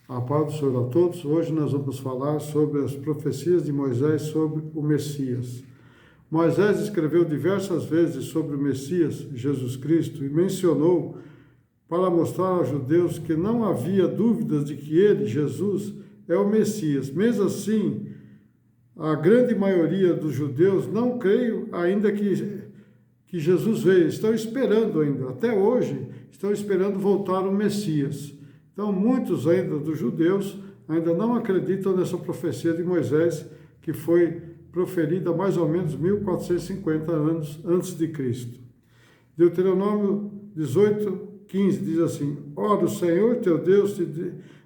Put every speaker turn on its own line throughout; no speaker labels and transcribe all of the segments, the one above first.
A paz do Senhor a todos. Hoje nós vamos falar sobre as profecias de Moisés sobre o Messias. Moisés escreveu diversas vezes sobre o Messias, Jesus Cristo, e mencionou para mostrar aos judeus que não havia dúvidas de que ele, Jesus, é o Messias. Mesmo assim, a grande maioria dos judeus não creem ainda que Jesus veio. Estão esperando ainda, até hoje, estão esperando voltar o Messias. Então, muitos ainda dos judeus ainda não acreditam nessa profecia de Moisés, que foi proferida mais ou menos 1450 anos antes de Cristo. Deuteronômio 18:15 diz assim: Ora, o Senhor teu Deus te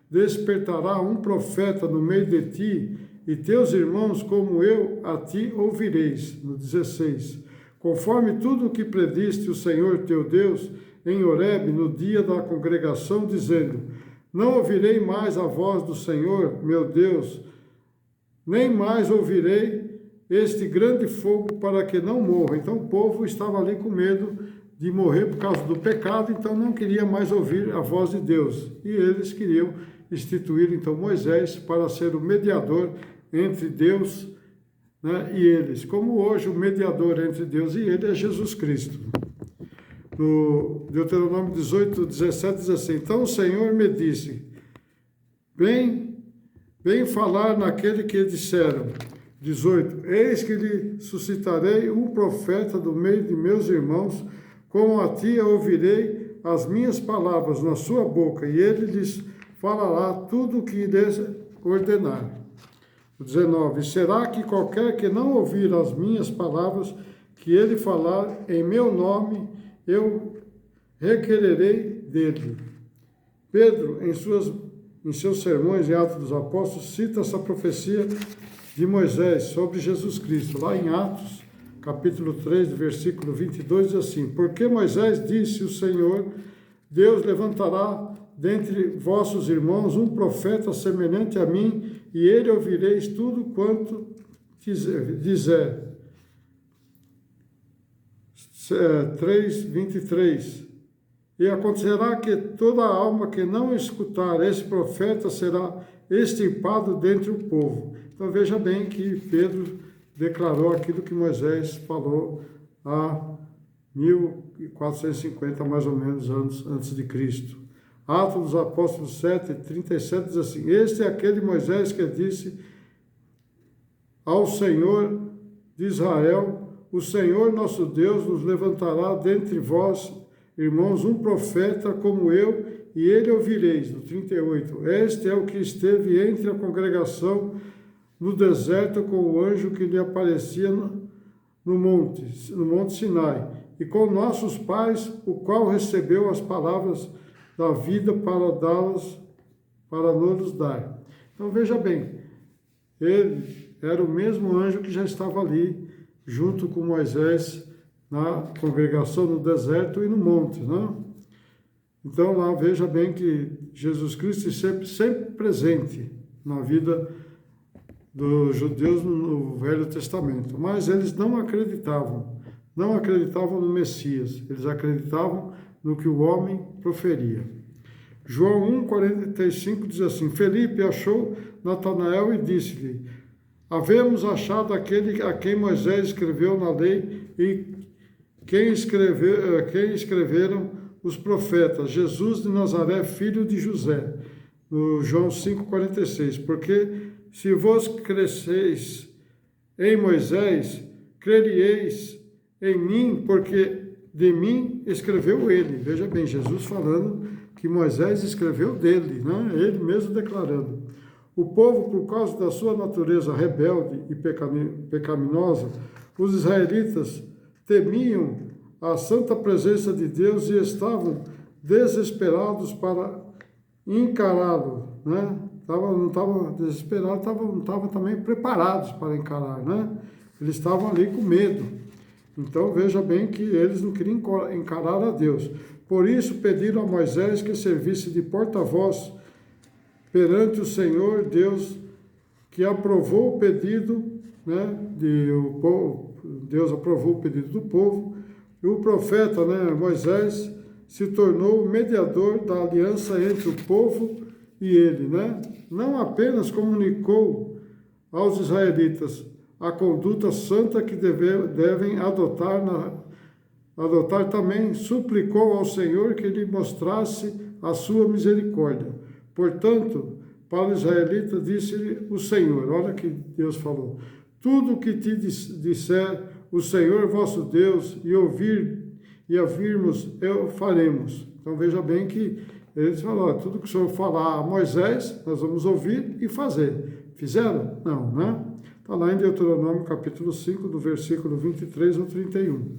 despertará um profeta no meio de ti, e teus irmãos como eu a ti ouvireis. No 16: Conforme tudo o que prediste o Senhor teu Deus em Horebe no dia da congregação, dizendo: Não ouvirei mais a voz do Senhor, meu Deus, nem mais ouvirei este grande fogo para que não morra. Então o povo estava ali com medo de morrer por causa do pecado, então não queria mais ouvir a voz de Deus. E eles queriam instituir então Moisés para ser o mediador entre Deus, né, e eles. Como hoje o mediador entre Deus e ele é Jesus Cristo. No Deuteronômio 18:17 diz assim: Então o Senhor me disse: Vem falar naquele que disseram. 18: Eis que lhe suscitarei um profeta do meio de meus irmãos, como a ti ouvirei as minhas palavras na sua boca, e ele lhes falará tudo o que lhes ordenar. 19: Será que qualquer que não ouvir as minhas palavras, que ele falar em meu nome, eu requererei dele. Pedro, em seus sermões em Atos dos Apóstolos, cita essa profecia de Moisés sobre Jesus Cristo. Lá em Atos, capítulo 3, versículo 22, diz assim: Porque Moisés disse: O Senhor, Deus levantará dentre vossos irmãos um profeta semelhante a mim, e ele ouvireis tudo quanto dizer. 3:23. E acontecerá que toda alma que não escutar esse profeta será extirpado dentre o povo. Então veja bem que Pedro declarou aquilo que Moisés falou há 1450 mais ou menos anos antes de Cristo. Atos dos Apóstolos 7:37 diz assim: Este é aquele Moisés que disse ao Senhor de Israel: O Senhor nosso Deus nos levantará dentre vós, irmãos, um profeta como eu, e ele ouvireis. No 38: Este é o que esteve entre a congregação no deserto com o anjo que lhe aparecia no monte Sinai, e com nossos pais, o qual recebeu as palavras da vida para nos dar. Então veja bem, ele era o mesmo anjo que já estava ali junto com Moisés na congregação no deserto e no monte, né? Então lá veja bem que Jesus Cristo é sempre presente na vida dos judeus no Velho Testamento, mas eles não acreditavam no Messias, eles acreditavam no que o homem proferia. João 1:45 diz assim: Felipe achou Natanael e disse-lhe: Havemos achado aquele a quem Moisés escreveu na lei e quem escreveram os profetas, Jesus de Nazaré, filho de José. No João 5:46, porque se vos cresceis em Moisés, creríeis em mim, porque de mim escreveu ele. Veja bem, Jesus falando que Moisés escreveu dele, né? Ele mesmo declarando. O povo, por causa da sua natureza rebelde e pecaminosa, os israelitas temiam a santa presença de Deus e estavam desesperados para encará-lo, né? Não estavam desesperados, não estavam também preparados para encarar, né? Eles estavam ali com medo. Então veja bem que eles não queriam encarar a Deus. Por isso pediram a Moisés que servisse de porta-voz perante o Senhor Deus, que aprovou o pedido, né, o povo. Deus aprovou o pedido do povo, e o profeta, né, Moisés, se tornou o mediador da aliança entre o povo e ele, né, não apenas comunicou aos israelitas a conduta santa que devem adotar, adotar também, suplicou ao Senhor que lhe mostrasse a sua misericórdia. Portanto, para o israelita disse-lhe o Senhor, olha que Deus falou, tudo o que te disser o Senhor vosso Deus e ouvirmos, faremos. Então veja bem que eles falaram, tudo que o Senhor falar a Moisés, nós vamos ouvir e fazer. Fizeram? Não, né? Está lá em Deuteronômio capítulo 5, do versículo 23 ao 31.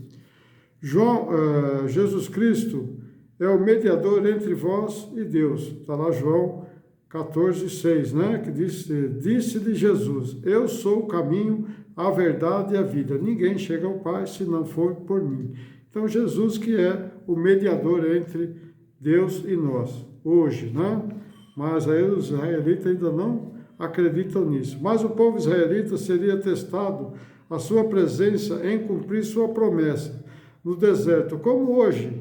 Jesus Cristo é o mediador entre vós e Deus. Está lá João 14, 6, né? Que disse-lhe Jesus, eu sou o caminho, a verdade e a vida. Ninguém chega ao Pai se não for por mim. Então Jesus que é o mediador entre Deus e nós, hoje, né? Mas aí os israelitas ainda não acreditam nisso. Mas o povo israelita seria testado a sua presença em cumprir sua promessa no deserto, como hoje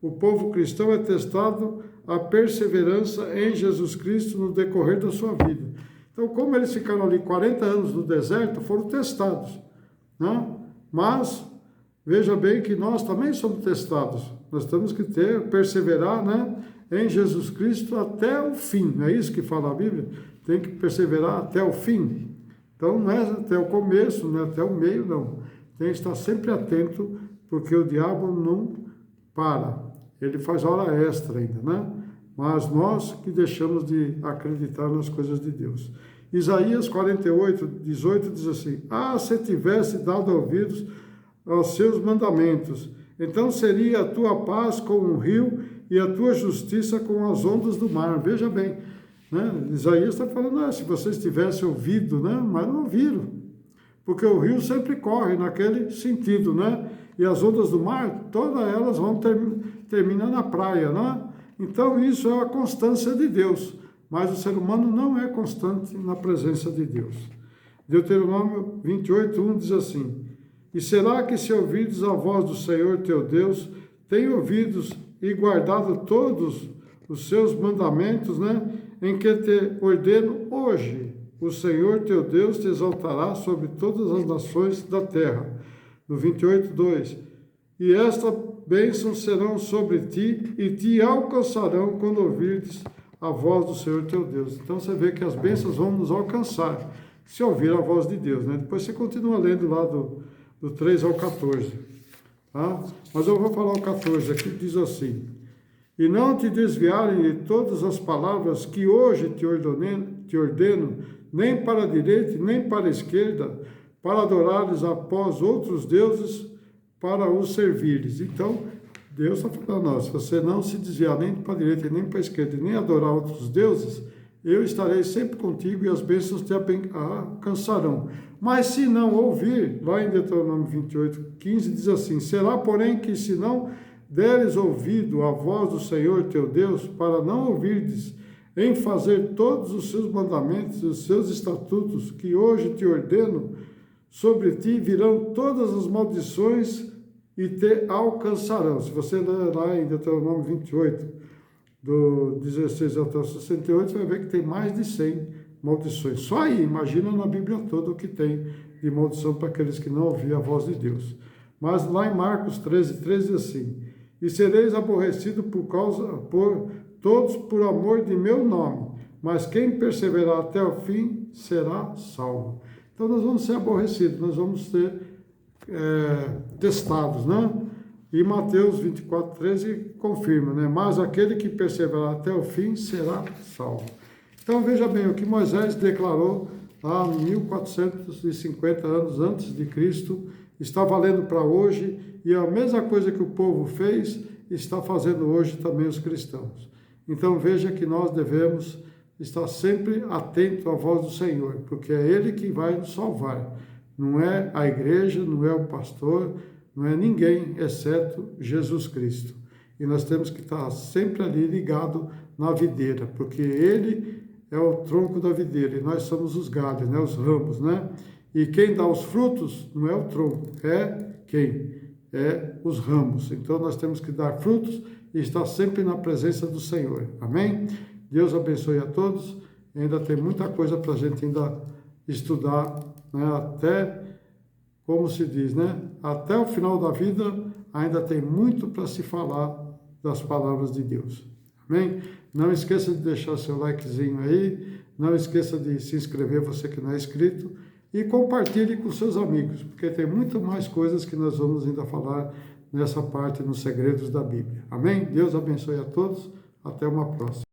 o povo cristão é testado a perseverança em Jesus Cristo no decorrer da sua vida. Então, como eles ficaram ali 40 anos no deserto, foram testados, né? Mas veja bem que nós também somos testados. Nós temos que perseverar, né, em Jesus Cristo até o fim. Não é isso que fala a Bíblia? Tem que perseverar até o fim. Então, não é até o começo, não é até o meio, não. Tem que estar sempre atento, porque o diabo não para. Ele faz hora extra ainda, né? Mas nós que deixamos de acreditar nas coisas de Deus. Isaías 48, 18 diz assim, se tivesse dado ouvidos aos seus mandamentos, então seria a tua paz como um rio e a tua justiça como as ondas do mar. Veja bem, né? Isaías está falando, se vocês tivessem ouvido, né? Mas não ouviram, porque o rio sempre corre naquele sentido, né? E as ondas do mar, todas elas vão terminar na praia, né? Então isso é a constância de Deus, mas o ser humano não é constante na presença de Deus. Deuteronômio 28, 1 diz assim, e será que se ouvirdes a voz do Senhor teu Deus, tem ouvidos e guardado todos os seus mandamentos, né? Em que te ordeno hoje, o Senhor teu Deus te exaltará sobre todas as nações da terra. No 28, 2, e esta bênção serão sobre ti e te alcançarão quando ouvirdes a voz do Senhor teu Deus. Então você vê que as bênçãos vão nos alcançar se ouvir a voz de Deus, né? Depois você continua lendo lá do 3 ao 14, tá? Mas eu vou falar o 14 aqui, diz assim, e não te desviarem de todas as palavras que hoje te ordeno, nem para a direita, nem para a esquerda, para adorares após outros deuses, para os servires. Então, Deus está falando, se você não se desviar nem para a direita, nem para a esquerda, nem adorar outros deuses, eu estarei sempre contigo e as bênçãos te alcançarão. Mas se não ouvir, lá em Deuteronômio 28, 15, diz assim, será, porém, que se não deres ouvido à voz do Senhor teu Deus, para não ouvirdes em fazer todos os seus mandamentos e os seus estatutos, que hoje te ordeno, sobre ti virão todas as maldições e te alcançarão. Se você ler lá em Deuteronômio 28, do 16 até o 68, você vai ver que tem mais de 100 maldições. Só aí, imagina na Bíblia toda o que tem de maldição para aqueles que não ouviram a voz de Deus. Mas lá em Marcos 13, 13 diz assim, e sereis aborrecidos por todos por amor de meu nome, mas quem perseverar até o fim será salvo. Então nós vamos ser aborrecidos, nós vamos ser testados, né? E Mateus 24, 13 confirma, né? Mas aquele que perseverar até o fim será salvo. Então veja bem, o que Moisés declarou lá 1450 anos antes de Cristo está valendo para hoje, e a mesma coisa que o povo fez está fazendo hoje também os cristãos. Então veja que nós devemos estar sempre atento à voz do Senhor, porque é Ele que vai nos salvar. Não é a igreja, não é o pastor, não é ninguém, exceto Jesus Cristo. E nós temos que estar sempre ali ligado na videira, porque Ele é o tronco da videira e nós somos os galhos, né, os ramos, né? E quem dá os frutos não é o tronco, é quem? É os ramos. Então nós temos que dar frutos e estar sempre na presença do Senhor. Amém? Deus abençoe a todos. Ainda tem muita coisa para a gente ainda estudar, né? Até, como se diz, né? Até o final da vida ainda tem muito para se falar das palavras de Deus. Amém? Não esqueça de deixar seu likezinho aí, não esqueça de se inscrever, você que não é inscrito, e compartilhe com seus amigos, porque tem muito mais coisas que nós vamos ainda falar nessa parte, nos segredos da Bíblia. Amém? Deus abençoe a todos, até uma próxima.